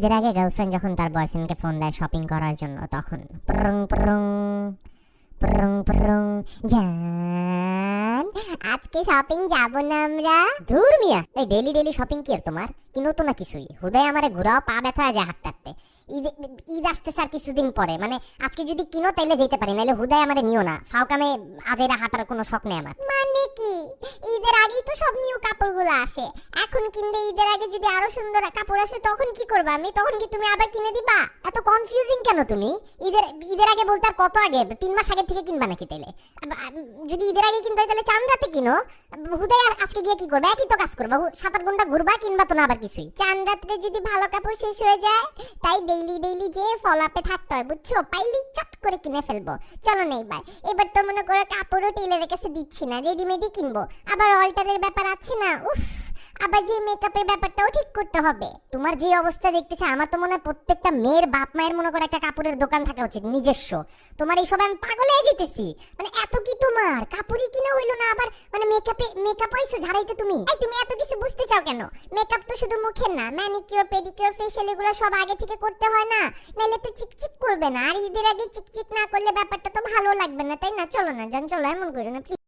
ঈদের আগে গার্লফ্রেন্ড যখন তার বয়ফ্রেন্ডকে ফোন দেয় শপিং করার জন্য, তখন প্রং প্রং প্রং প্রং, জান আজকে শপিং যাব না আমরা? ধুর মিয়া, এই ডেইলি ডেইলি শপিং কি আর তোমার কিনো তো না কিছুই, হুদায় আমারে ঘুরাও, পা ব্যথা যায় হাঁটতে হাঁটতে। ঈদ আসতেছে আর কিছুদিন পরে, মানে আজকে যদি কিনো তাইলে যেতে পারি, নাইলে হুদায় আমারে নিও না, ফাউকামে আজেরা হাঁটার কোনো শখ নেই আমার। মানে কি ঈদের আগেই তো সব নিউ কাপড়গুলো আসে, এখন কিনলে ঈদের আগে যদি আরো সুন্দর কাপড় আসে তখন কি করবা? আমি তখন কি তুমি আবার কিনে দিবা? এত কনফিউজিং কেন তুমি? ঈদের আগে বলতে আর কত আগে? 3 মাস আগে থেকে কিনবা নাকি? তাইলে যদি ঈদের আগে কিনতে হয় তাহলে চাঁদ রাতে কিনো, হুদায় আর আজকে গিয়ে কি করবা? একই তো কাজ করবা, 7-8 ঘন্টা ঘুরবা, কিনবা তো না আবার কিছুই। চাঁদ রাত্রে যদি ভালো কাপড় শেষ হয়ে যায়, তাই ডেইলি ডেইলি যে ফলাপে থাকতে হয়, বুঝছো? পাইলেই চট করে কিনে ফেলবো। চলো না এবার তো মনে করো কাপড়ও টেইলারের কাছে দিচ্ছি না, রেডিমেডই কিনবো। আবার অল্টারের ব্যাপার আছে না, উফ, আবার যে মেকআপের ব্যাপারটাও ঠিক করতে হবে। তোমার যে অবস্থা দেখতেছে, আমার তো মনে হয় প্রত্যেকটা মেয়ের বাপ মায়ের মনে করে একটা কাপড়ের দোকান থাকা উচিত নিজস্ব। তোমার এইসব আমি পাগল হয়ে যেতেছি, মানে এত কি তোমার কাপড়ই কিনা হইলো না, আবার মানে মেকআপ হইছো ঝাড়াইতে তুমি? এই তুমি এত কিছু বুঝতে চাও কেন? মেকআপ তো শুধু মুখের না, ম্যানিকিউর পেডিকিউর ফেশিয়াল এগুলো সব আগে থেকে করতে হয় না, নাহলে তো চিকচিক করবে না, আর ঈদের আগে চিকচিক না করলে ব্যাপারটা তো ভালো লাগবে না, তাই না? চলো না জান, চলো, এমন করো না প্লিজ।